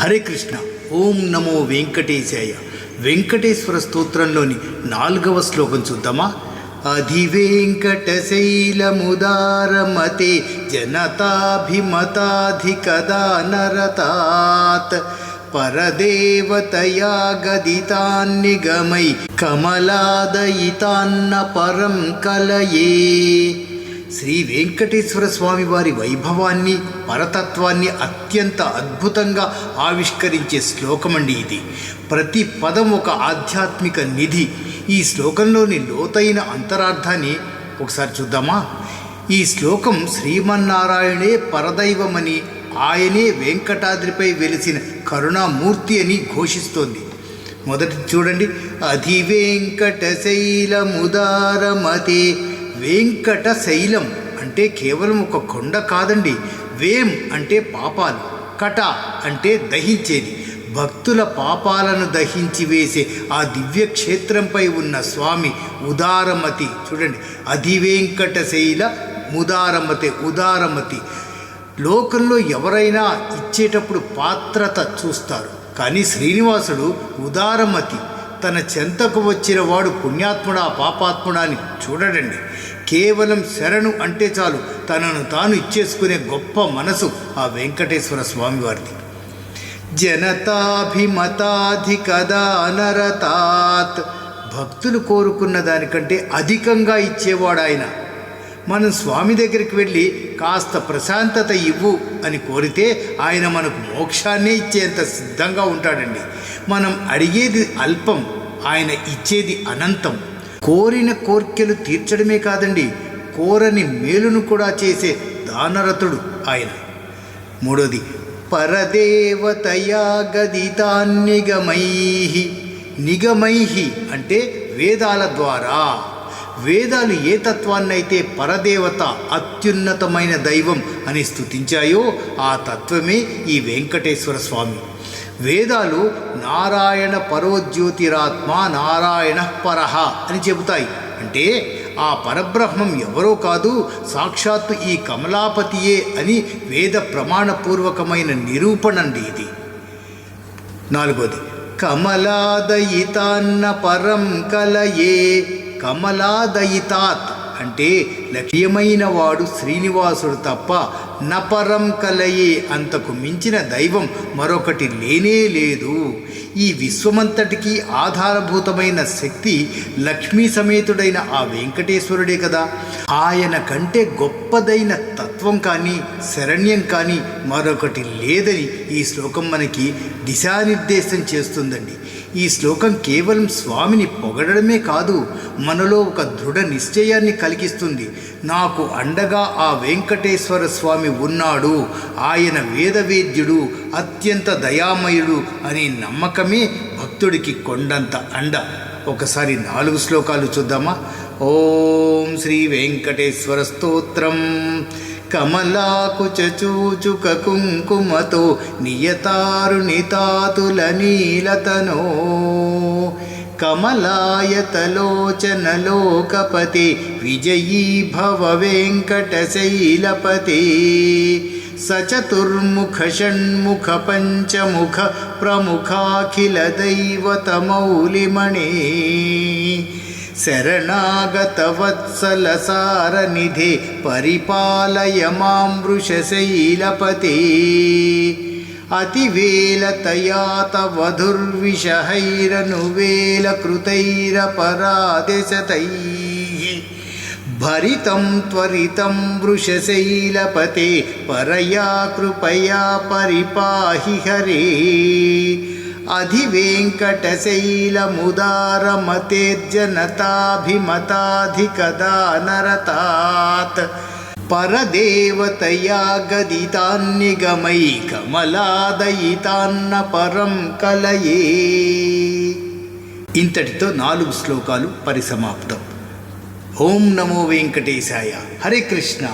హరే కృష్ణ. ఓం నమో వెంకటేశాయ. వెంకటేశ్వర స్తోత్రంలోని 4వ శ్లోకం చూద్దామా. అధివేంకటశైలముదారమతే జనతాభిమతాధికదానరతాత్ పరదేవతయా గదితాన్నిగమై కమలాదయితాన్న పరం కలయే. శ్రీ వెంకటేశ్వర స్వామి వారి వైభవాన్ని, పరతత్వాన్ని అత్యంత అద్భుతంగా ఆవిష్కరించే శ్లోకమండి ఇది. ప్రతి పదం ఒక ఆధ్యాత్మిక నిధి. ఈ శ్లోకంలోని లోతైన అంతరార్థాన్ని ఒకసారి చూద్దామా. ఈ శ్లోకం శ్రీమన్నారాయణే పరదైవమని, ఆయనే వెంకటాద్రిపై వెలిసిన కరుణామూర్తి అని ఘోషిస్తోంది. మొదటి చూడండి. అధివేంకటశైలముదారమతే. వెంకట శైలం అంటే కేవలం ఒక కొండ కాదండి. వేం అంటే పాపాలు, కట అంటే దహించేది. భక్తుల పాపాలను దహించి వేసే ఆ దివ్యక్షేత్రంపై ఉన్న స్వామి ఉదారమతి. చూడండి, అధివేంకటశైల ముదారమతి. ఉదారమతి. లోకంలో ఎవరైనా ఇచ్చేటప్పుడు పాత్రత చూస్తారు, కానీ శ్రీనివాసుడు ఉదారమతి. తన చెంతకు వచ్చిన వాడు పుణ్యాత్ముడా పాపాత్ముడా అని చూడడండి. కేవలం శరణు అంటే చాలు తనను తాను ఇచ్చేసుకునే గొప్ప మనసు ఆ వెంకటేశ్వర స్వామి వారిది. జనతాభిమతాధికదానరతాత్. భక్తులు కోరుకున్న దానికంటే అధికంగా ఇచ్చేవాడు ఆయన. మనం స్వామి దగ్గరికి వెళ్ళి కాస్త ప్రశాంతత ఇవ్వు అని కోరితే ఆయన మనకు మోక్షాన్నే ఇచ్చేంత సిద్ధంగా ఉంటాడండి. మనం అడిగేది అల్పం, ఆయన ఇచ్చేది అనంతం. కోరిన కోర్కెలు తీర్చడమే కాదండి, కోరని మేలును కూడా చేసే దానరతుడు ఆయన. మూడోది, పరదేవతయా గదితాన్నిగమైహి. నిగమైహి అంటే వేదాల ద్వారా. వేదాలు ఏ తత్వాన్నైతే పరదేవత, అత్యున్నతమైన దైవం అని స్తుతించాయో ఆ తత్వమే ఈ వెంకటేశ్వర స్వామి. వేదాలు నారాయణ పరోజ్యోతిరాత్మ నారాయణ పరహ అని చెబుతాయి. అంటే ఆ పరబ్రహ్మం ఎవరో కాదు, సాక్షాత్తు ఈ కమలాపతియే అని వేద ప్రమాణపూర్వకమైన నిరూపణండి ఇది. నాలుగోది, కమలాదయితాన్న పరం కలయే. కమలాదయితాత్ అంటే లక్ష్యమైన వాడు శ్రీనివాసుడు తప్ప నపరం కలయే, అంతకు మించిన దైవం మరొకటి లేనే లేదు. ఈ విశ్వమంతటికీ ఆధారభూతమైన శక్తి లక్ష్మీ సమేతుడైన ఆ వెంకటేశ్వరుడే కదా. ఆయన కంటే గొప్పదైన తత్వం కానీ శరణ్యం కానీ మరొకటి లేదని ఈ శ్లోకం మనకి దిశానిర్దేశం చేస్తుందండి. ఈ శ్లోకం కేవలం స్వామిని పొగడమే కాదు, మనలో ఒక దృఢ నిశ్చయాన్ని కలిగిస్తుంది. నాకు అండగా ఆ వెంకటేశ్వర స్వామి ఉన్నాడు, ఆయన వేదవేద్యుడు, అత్యంత దయామయుడు అనే నమ్మకమే భక్తుడికి కొండంత అండ. ఒకసారి 4 శ్లోకాలు చూద్దామా. ఓం శ్రీ వెంకటేశ్వర స్తోత్రం. కమలాకుచూచుక కుంకుమతో నియతారుణితాతుల నీలతనో కమలాయతలోచనలోకపతే విజయీ భవ వెంకటశైలపతే. సచతుర్ముఖ షణ్ముఖ పంచముఖ ప్రముఖాఖిల దైవతమౌలిమణే. శరణాగత వత్సల సారనిధే పరిపాలయ మాం వృషశైలపతే. అతివేలతయాత వధుర్విషహైరనువేల కృతైరపరాదేశతైః భరితం త్వరితం వృషశైలపతే. పరయా కృపయా పరిపాహి హరే. అధివేంకటశైలముదారమతేర్జనతాభిమతాధికదానరతాత్ పరదేవతయా గదితాన్నిగమై కమలాదయితాన్న పరం కలయే. ఇంతటితో 4 శ్లోకాలు పరిసమాప్తం. ఓం నమో వెంకటేశాయ. హరే కృష్ణ.